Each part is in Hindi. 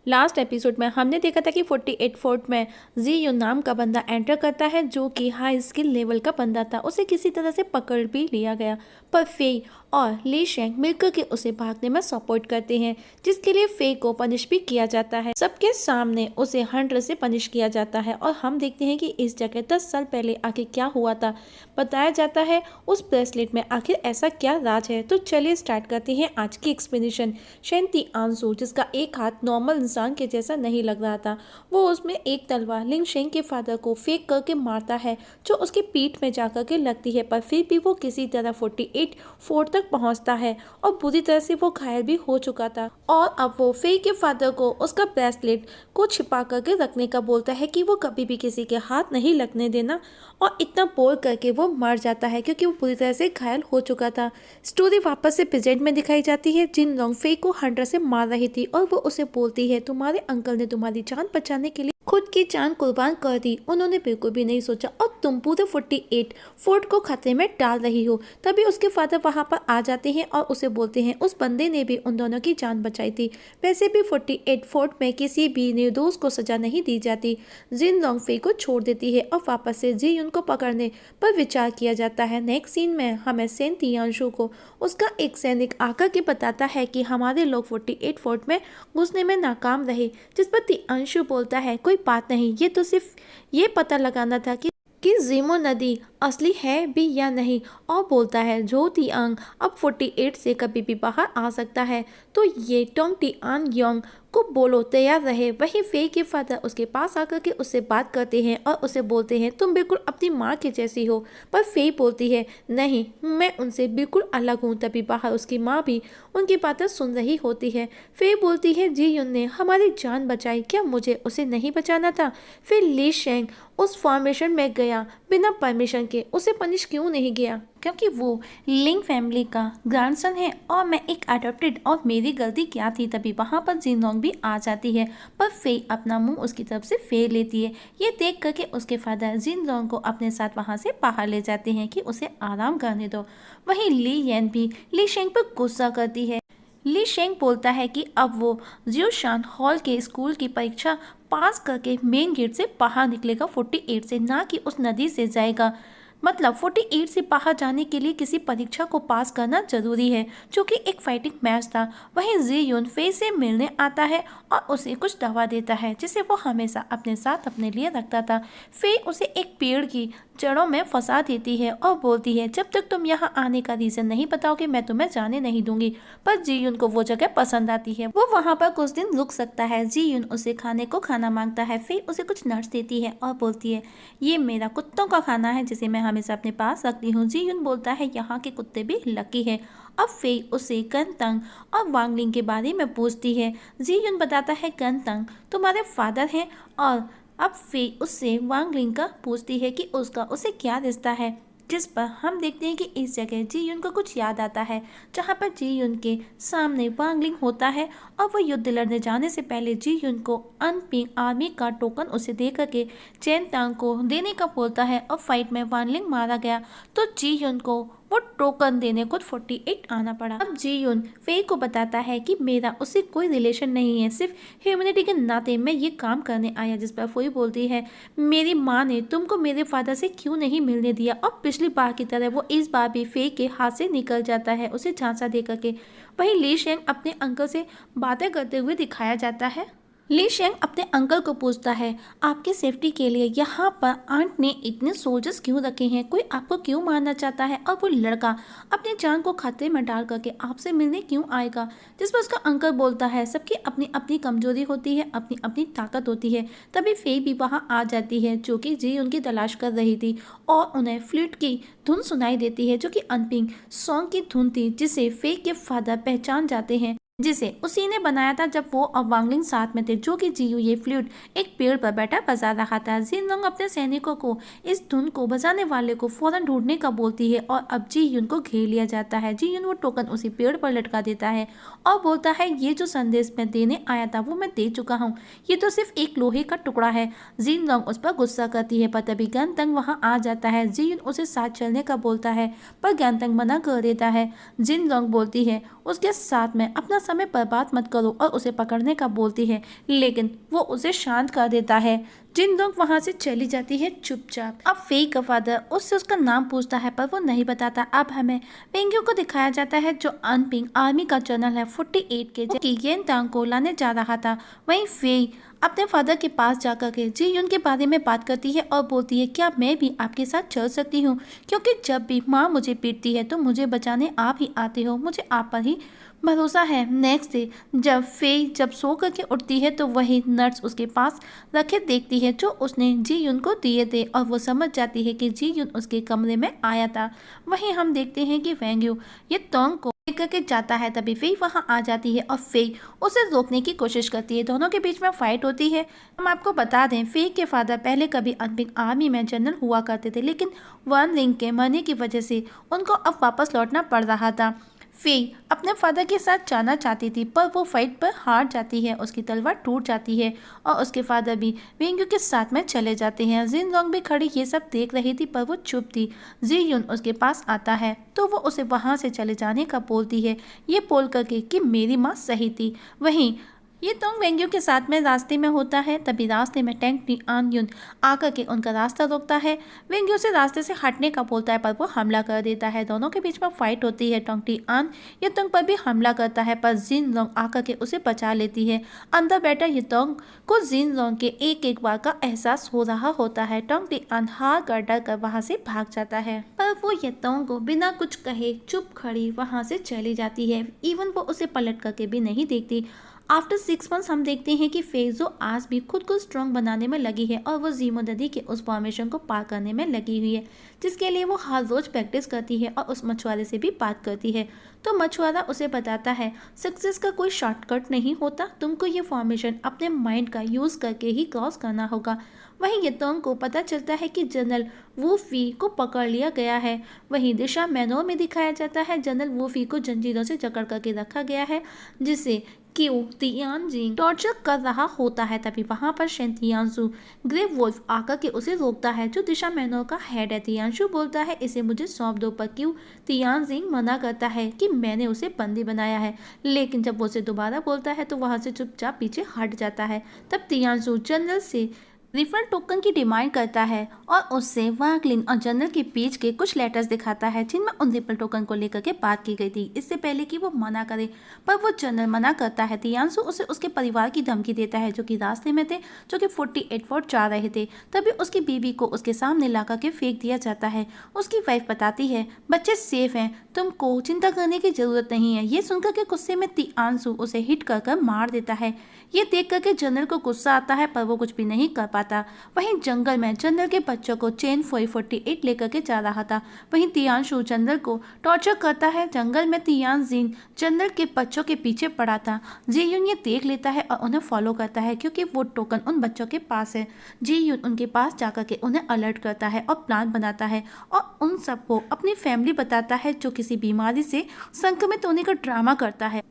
लास्ट एपिसोड में हमने देखा था कि 48 फोर्ट में जी यून नाम का बंदा एंटर करता है जो कि हाई स्किल लेवल का बंदा था। उसे किसी तरह से पकड़ भी लिया गया, पर फेई और ली शेंग मिलकर के उसे भागने में सपोर्ट करते हैं, जिसके लिए फेई को पनिश भी किया जाता है। सबके सामने उसे हंटर से पनिश किया जाता है और हम देखते हैं कि इस जगह 10 साल पहले आखिर क्या हुआ था। बताया जाता है उस ब्रेसलेट में आखिर ऐसा क्या राज है। तो चलिए स्टार्ट करते हैं आज की एक्सप्लेनेशन। शेंती आंसू, जिसका एक हाथ नॉर्मल इंसान के जैसा नहीं लग रहा था, वो उसमें एक तलवार लिंग शेंग के फादर को फेंक करके मारता है, जो उसकी पीठ में जाकर के लगती है, पर फिर भी वो किसी तरह 48 फोर्ट तक पहुंचता है और बुरी तरह से वो घायल भी हो चुका था। और अब वो फेई के फादर को उसका ब्रेसलेट को छिपा करके रखने का बोलता है कि वो कभी भी किसी के हाथ नहीं लगने देना, और इतना बोल करके वो मर जाता है क्योंकि वो पूरी तरह से घायल हो चुका था। स्टोरी वापस से प्रेजेंट में दिखाई जाती है। जिन लोंग फेई को हंटर से मार रही थी और वो उसे बोलती है तुम्हारे अंकल ने तुम्हारी जान बचाने के लिए खुद की जान कुर्बान कर दी, उन्होंने बिल्कुल भी नहीं सोचा और तुम पूरे 48 फोर्ट को खतरे में डाल रही हो। तभी उसके फादर वहां पर आ जाते हैं और उसे बोलते हैं उस बंदे ने भी उन दोनों की जान बचाई थी, वैसे भी 48 फोर्ट में किसी भी निर्दोष को सजा नहीं दी जाती। जिन लोंग फेई को छोड़ देती है और वापस से जी यून को पकड़ने पर विचार किया जाता है। नेक्स्ट सीन में हमें सेन तियांशु को उसका एक सैनिक आकर के बताता है कि हमारे लोग 48 फोर्ट में घुसने में नाकाम रहे, जिस पर तियांशु बोलता है कोई बात नहीं, ये तो सिर्फ ये पता लगाना था कि जीमो नदी असली है भी या नहीं। और बोलता है जो तियांग अब 48 से कभी भी बाहर आ सकता है, तो ये टोंग तिआन योंग को बोलो तैयार रहे। वही फेई के फादर उसके पास आकर के उससे बात करते हैं और उसे बोलते हैं तुम बिल्कुल अपनी माँ की जैसी हो, पर फेई बोलती है नहीं, मैं उनसे बिल्कुल अलग हूँ। तभी बाहर उसकी माँ भी उनकी बातें सुन रही होती है। फेई बोलती है जी यून ने हमारी जान बचाई, क्या मुझे उसे नहीं बचाना था? फिर ली शेंग उस फॉर्मेशन में गया बिना परमिशन के, उसे पनिश क्यों नहीं गया? क्योंकि वो लिंग फैमिली का ग्रैंडसन है और मैं एक अडॉप्टेड, और मेरी गलती क्या थी। तभी वहाँ पर जिन लोंग भी आ जाती है, पर फेई अपना मुंह उसकी तरफ से फेर लेती है। ये देख करके उसके फादर जिन लोंग को अपने साथ वहाँ से बाहर ले जाते हैं कि उसे आराम करने दो। वहीं ली येन भी ली शेंग पर गुस्सा करती है। ली शेंग बोलता है कि अब वो जियोशान हॉल के स्कूल की परीक्षा पास करके मेन गेट से बाहर निकलेगा 48 से, ना कि उस नदी से जाएगा। मतलब 48 से बाहर जाने के लिए किसी परीक्षा को पास करना जरूरी है, जो कि एक फाइटिंग मैच था। वहीं जी यून फेई से मिलने आता है और उसे कुछ दवा देता है जिसे वो हमेशा अपने साथ अपने लिए रखता था। फेई उसे एक पेड़ की जड़ों में फंसा देती है और बोलती है जब तक तुम यहाँ आने का रीजन नहीं बताओगे मैं तुम्हें जाने नहीं दूंगी। पर जी यून को वो जगह पसंद आती है, वो वहाँ पर कुछ दिन रुक सकता है। जी यून उसे खाने को खाना मांगता है। फेई उसे कुछ नट्स देती है और बोलती है ये मेरा कुत्तों का खाना है जिसे मैं हमेशा अपने पास रखती हूँ। जी यून बोलता है यहाँ के कुत्ते भी लकी है। अब फेई उसे गनतंग और वांगलिंग के बारे में पूछती है। जी यून बताता है गनतंग तुम्हारे फादर हैं, और अब फेई उससे वांगलिंग का पूछती है कि उसका उसे क्या रिश्ता है, जिस पर हम देखते हैं कि इस जगह जी यून को कुछ याद आता है, जहाँ पर जी यून के सामने वांगलिंग होता है और वो युद्ध लड़ने जाने से पहले जी यून को अनपिंग आर्मी का टोकन उसे दे करके चैन तांग को देने का बोलता है। और फाइट में वांगलिंग मारा गया तो जी यून को वो टोकन देने को 48 आना पड़ा। अब जी यून फेई को बताता है कि मेरा उससे कोई रिलेशन नहीं है, सिर्फ ह्यूमैनिटी के नाते मैं ये काम करने आया। जिस पर फेई बोलती है मेरी माँ ने तुमको मेरे फादर से क्यों नहीं मिलने दिया? और पिछली बार की तरह वो इस बार भी फेई के हाथ से निकल जाता है उसे झांसा दे करके। वहीं ली शेंग अपने अंकल से बातें करते हुए दिखाया जाता है। ली शेंग अपने अंकल को पूछता है आपकी सेफ्टी के लिए यहाँ पर आंट ने इतने सोल्जर्स क्यों रखे हैं, कोई आपको क्यों मारना चाहता है? और वो लड़का अपनी जान को खतरे में डाल करके आपसे मिलने क्यों आएगा? जिस पर उसका अंकल बोलता है सबकी अपनी अपनी कमजोरी होती है, अपनी अपनी ताकत होती है। तभी फेई भी वहाँ आ जाती है जो कि जी उनकी तलाश कर रही थी और उन्हें फ्लूट की धुन सुनाई देती है जो कि अनपिंग सॉन्ग की धुन थी, जिसे फेई के फादर पहचान जाते हैं, जिसे उसी ने बनाया था जब वो और वांगलिंग साथ में थे। जो कि जियू ये फ्लूट एक पेड़ पर बैठा बजा रहा था। जिन लोग अपने सैनिकों को इस धुन को बजाने वाले को फौरन ढूंढने का बोलती है और अब जी यून को घेर लिया जाता है। जी यून वो टोकन उसी पेड़ पर लटका देता है और बोलता है ये जो संदेश मैं देने आया था वो मैं दे चुका हूँ, ये तो सिर्फ एक लोहे का टुकड़ा है। जिन लोग उस पर गुस्सा करती है, पर तभी गनतंग वहाँ आ जाता है। जी यून उसे साथ चलने का बोलता है पर गनतंग मना कर देता है। जिन लोग बोलती है उसके साथ में अपना समय बर्बाद मत करो और उसे पकड़ने का बोलती है, लेकिन वो उसे शांत कर देता है। जिन लोग वहां से चली जाती है चुपचाप। अब फेई का फादर उससे उसका नाम पूछता है पर वो नहीं बताता। अब हमें वेंग्यू को दिखाया जाता है जो अनपिंग आर्मी का जनरल है 48 के, जो कि येन तांग को लाने जा रहा था। वहीं फेई अपने फादर के पास जाकर के जी यून के बारे में बात करती है और बोलती है क्या मैं भी आपके साथ चल सकती हूँ, क्योंकि जब भी माँ मुझे पीटती है तो मुझे बचाने आप ही आते हो, मुझे आप पर ही भरोसा है। नेक्स्ट डे जब सो करके उठती है तो वही नर्स उसके पास रखे देखती है जो उसने जी यून को दिए थे और वो समझ जाती है कि जी यून उसके कमरे में आया था। वहीं हम देखते हैं कि वेंग्यू ये तोंग को लेकर के जाता है, तभी फेई वहां आ जाती है और फेई उसे रोकने की कोशिश करती है। दोनों के बीच में फाइट होती है। हम आपको बता दें फेई के फादर पहले कभी अनपिंग आर्मी में जनरल हुआ करते थे, लेकिन वन लिंग के मरने की वजह से उनको अब वापस लौटना पड़ रहा था। फेई अपने फादर के साथ जाना चाहती थी पर वो फाइट पर हार जाती है, उसकी तलवार टूट जाती है और उसके फादर भी वेंग्यू के साथ में चले जाते हैं। जिन लोग भी खड़ी ये सब देख रही थी पर वो चुप थी। जी यून उसके पास आता है तो वो उसे वहां से चले जाने का बोलती है, ये बोल करके कि मेरी माँ सही थी। वहीं ये तोंग वेंग्यू के साथ में रास्ते में होता है, तभी रास्ते में टैंग टी आन यून आकर के उनका रास्ता रोकता है। वेंग्यू से रास्ते से हटने का बोलता है पर वो हमला कर देता है। दोनों के बीच में फाइट होती है। टोंग टी आन ये तोंग पर भी हमला करता है पर जिन लोंग आकर के उसे बचा लेती है। अंदर बैठा ये तोंग को जिन लोंग के एक एक बार का एहसास हो रहा होता है। टोंग टी आन हार कर डर कर वहाँ से भाग जाता है पर वो ये तोंग को बिना कुछ कहे चुप खड़ी वहाँ से चली जाती है। इवन वो उसे पलट करके भी नहीं देखती। आफ्टर 6 मंथ्स हम देखते हैं कि फेजो आज भी खुद को स्ट्रॉन्ग बनाने में लगी है और वो जीमो नदी के उस फॉर्मेशन को पार करने में लगी हुई है, जिसके लिए वो हर रोज प्रैक्टिस करती है और उस मछुआरे से भी बात करती है। तो मछुआरा उसे बताता है सक्सेस का कोई शॉर्टकट नहीं होता, तुमको ये फॉर्मेशन अपने माइंड का यूज करके ही क्रॉस करना होगा। वहीं येतोंग को पता चलता है कि जनरल वूफी को पकड़ लिया गया है। वहीं दिशा मैनोर में दिखाया जाता है जनरल वूफी को जंजीरों से जकड़ करके रखा गया है, जिसे क्यों तियानजिंग टॉर्चर कर रहा होता है। तभी वहां पर शेन तियानसु ग्रेव वुल्फ आकर के उसे रोकता है जो दिशा मैनोर का हेड है। तियानसु बोलता है इसे मुझे सौंप दो, पर क्यों तियानजिंग मना करता है कि मैंने उसे बंदी बनाया है, लेकिन जब वो उसे दोबारा बोलता है तो वहां से चुपचाप पीछे हट जाता है। तब तियानसु जनरल से रिफंड टोकन की डिमांड करता है और उससे वांगलिन और जनरल के बीच के कुछ लेटर्स दिखाता है जिनमें उन रिफल टोकन को लेकर के बात की गई थी, इससे पहले कि वो मना करे। पर वो जनरल मना करता है। तियानसु उसे उसके परिवार की धमकी देता है जो कि रास्ते में थे, जो कि 48 फोर्ट जा रहे थे। तभी उसकी बीवी को उसके सामने ला करके फेंक दिया जाता है। उसकी वाइफ बताती है बच्चे सेफ हैं, तुमको चिंता करने की जरूरत नहीं है। ये सुनकर के गुस्से में तियानसु उसे हिट कर मार देता है। ये देख करके जनरल को गुस्सा आता है पर वो कुछ भी नहीं कर पाता। वहीं जंगल में जनरल के बच्चों को चेन 48 लेकर के जा रहा था। वहीं तियानसु जनरल को टॉर्चर करता है। जंगल में तियानजिन जनरल के बच्चों के पीछे पड़ा था। जीयून ये देख लेता है और उन्हें फॉलो करता है क्योंकि वो टोकन उन बच्चों के पास है। जीयून उनके पास जाकर के उन्हें अलर्ट करता है और प्लान बनाता है और उन सबको अपनी फैमिली बताता है जो किसी बीमारी से संक्रमित होने का ड्रामा करता है।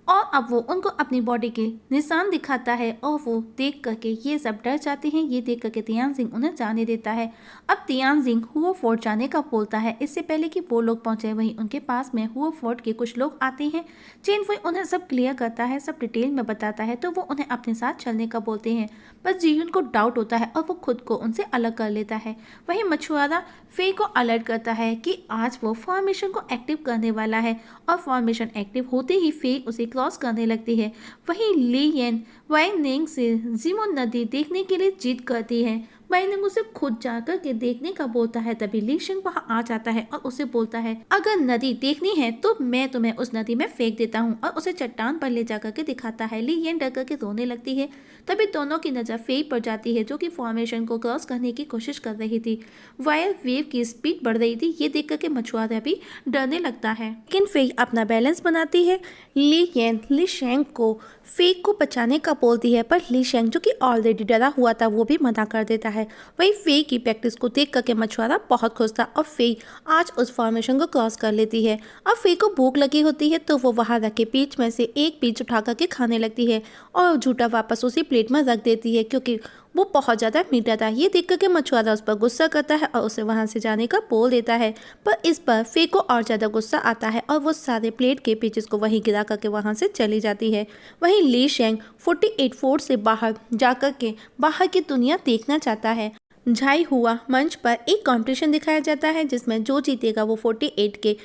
और अब वो उनको अपनी बॉडी के निशान दिखाता है और वो देख करके ये सब डर जाते हैं। ये देख करके तियानजिंग उन्हें जाने देता है। अब तियानजिंग हुओ फोर्ट जाने का बोलता है इससे पहले कि वो लोग पहुंचे। वहीं उनके पास में हुओ फोर्ट के कुछ लोग आते हैं। चेन फुई उन्हें सब क्लियर करता है, सब डिटेल में बताता है, तो वो उन्हें अपने साथ चलने का बोलते हैं। बस जीयून को डाउट होता है और वो खुद को उनसे अलग कर लेता है। वहीं मछुआरा फेई को अलर्ट करता है कि आज वो फॉर्मेशन को एक्टिव करने वाला है और फॉर्मेशन एक्टिव होते ही फेई उसे क्रॉस करने लगती है। वहीं ली येन वाइनिंग से जीमो नदी देखने के लिए जिद करती है। वाइनिंग उसे खुद जाकर के देखने का बोलता है। तभी ली शिंग वहाँ आ जाता है और उसे बोलता है अगर नदी देखनी है तो मैं तुम्हें उस नदी में फेंक देता हूँ, और उसे चट्टान पर ले जाकर के दिखाता है। ली येन डर करके रोने लगती है। तभी दोनों की नजर फेई पर जाती है जो कि फॉर्मेशन को क्रॉस करने की कोशिश कर रही थी। वायर वेव की स्पीड बढ़ रही थी। ये देख करके मछुआरा भी डरने लगता है, लेकिन फेई अपना बैलेंस बनाती है। ली येन ली शेंग को फेई को बचाने का बोलती है, पर ली शेंग जो कि ऑलरेडी डरा हुआ था वो भी मना कर देता है। वही फेई की प्रैक्टिस को देख करके मछुआरा बहुत खुश था और फेई आज उस फॉर्मेशन को क्रॉस कर लेती है। अब फेई को भूख लगी होती है तो वो वहां रखे पीच में से एक पीच उठा करके खाने लगती है और झूठा वापस उसी प्लेट में रख देती है, क्योंकि वो बहुत ज़्यादा मीठा था। ये देख कर के मछुआरा उस पर गुस्सा करता है और उसे वहाँ से जाने का बोल देता है, पर इस पर फे को और ज़्यादा गुस्सा आता है और वो सारे प्लेट के पीसेस को वहीं गिरा करके वहाँ से चली जाती है। वहीं ली शेंग 48 फोर्ट से बाहर जाकर के बाहर की दुनिया देखना चाहता है। झाई हुआ मंच पर एक कंपटीशन दिखाया जाता है जिसमें जो जीतेगा वो 48 के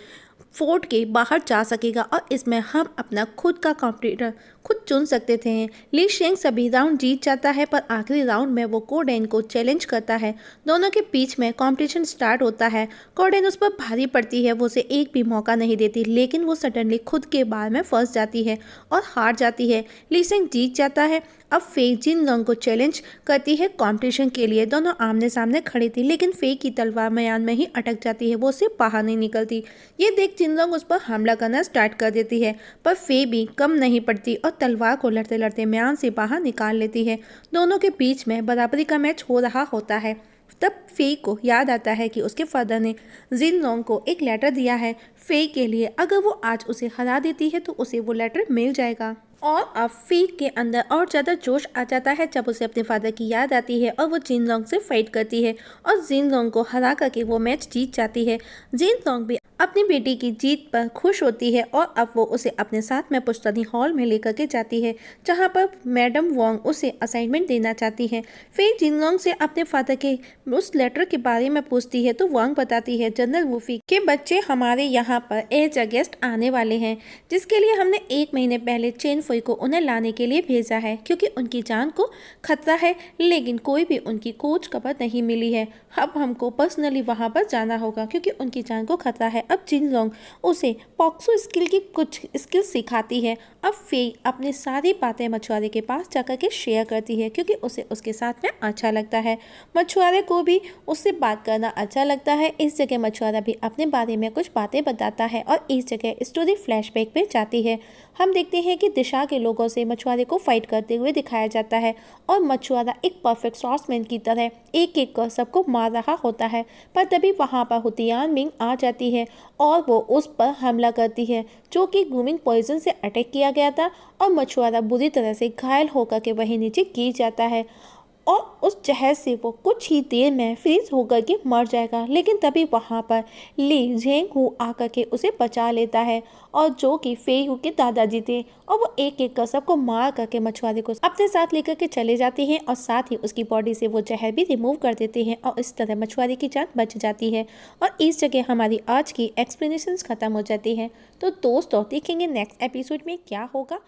फोर्ट के बाहर जा सकेगा और इसमें हम अपना खुद का कॉम्पिटिटर खुद चुन सकते थे। ली शेंग सभी राउंड जीत जाता है, पर आखिरी राउंड में वो कोडेन को चैलेंज करता है। दोनों के बीच में कंपटीशन स्टार्ट होता है। कोडेन उस पर भारी पड़ती है, वो उसे एक भी मौका नहीं देती, लेकिन वो सडनली खुद के बार में फंस जाती है और हार जाती है। ली शेंग जीत जाता है। अब फे जिन लोगों को चैलेंज करती है कंपटीशन के लिए। दोनों आमने सामने खड़ी थी, लेकिन फे की तलवार मैदान में ही अटक जाती है, वो उससे बाहर नहीं निकलती। ये देख जिन लोग उस पर हमला करना स्टार्ट कर देती है, पर फे भी कम नहीं पड़ती और तलवार को लड़ते लड़ते मैदान से बाहर निकाल लेती है। दोनों के बीच में बराबरी का मैच हो रहा होता है। तब फे को याद आता है कि उसके फादर ने जिन लोंग को एक लेटर दिया है फे के लिए। अगर वो आज उसे हरा देती है तो उसे वो लेटर मिल जाएगा। और अब फे के अंदर और ज़्यादा जोश आ जाता है जब उसे अपने फादर की याद आती है और वो जिन लोंग से फाइट करती है और जिन लोंग को हरा करके वो मैच जीत जाती है। जिन लोंग भी अपनी बेटी की जीत पर खुश होती है और अब वो उसे अपने साथ में पुश्तैनी हॉल में लेकर के जाती है, जहाँ पर मैडम वोंग उसे असाइनमेंट देना चाहती है। फिर जिन लोंग से अपने फादर के उस लेटर के बारे में पूछती है तो वोंग बताती है जनरल वुफी के बच्चे हमारे यहाँ पर एज अ गेस्ट आने वाले हैं, जिसके लिए हमने 1 महीने पहले चेन फुई को उन्हें लाने के लिए भेजा है, क्योंकि उनकी जान को खतरा है, लेकिन कोई भी उनकी खोज खबर नहीं मिली है। अब हमको पर्सनली वहाँ पर जाना होगा क्योंकि उनकी जान को खतरा है। अब जिन लोंग उसे पॉक्सो स्किल की कुछ स्किल सिखाती है। अब फे अपनी सारी बातें मछुआरे के पास जाकर के शेयर करती है, क्योंकि उसे उसके साथ में अच्छा लगता है। मछुआरे को भी उससे बात करना अच्छा लगता है। इस जगह मछुआरा भी अपने बारे में कुछ बातें बताता है और इस जगह स्टोरी फ्लैशबैक पे जाती है। हम देखते हैं कि दिशा के लोगों से मछुआरे को फाइट करते हुए दिखाया जाता है और मछुआरा एक परफेक्ट सॉर्समैन की तरह एक एक कर सबको मार रहा होता है, पर तभी वहाँ पर हुतियान मिंग आ जाती है और वो उस पर हमला करती है, जो कि ग्रूमिंग पॉइजन से अटैक किया गया था और मछुआरा बुरी तरह से घायल होकर के वहीं नीचे गिर जाता है और उस जहर से वो कुछ ही देर में फ्रीज होकर के मर जाएगा। लेकिन तभी वहाँ पर ली जेंग हु आकर के उसे बचा लेता है और जो कि फे हु के दादाजी थे, और वो एक एक कर सबको मार करके मछुआरे को अपने साथ लेकर के चले जाते हैं और साथ ही उसकी बॉडी से वो जहर भी रिमूव कर देते हैं और इस तरह मछुआरे की जान बच जाती है। और इस जगह हमारी आज की एक्सप्लेनेशंस खत्म हो जाती है। तो दोस्तों देखेंगे नेक्स्ट एपिसोड में क्या होगा।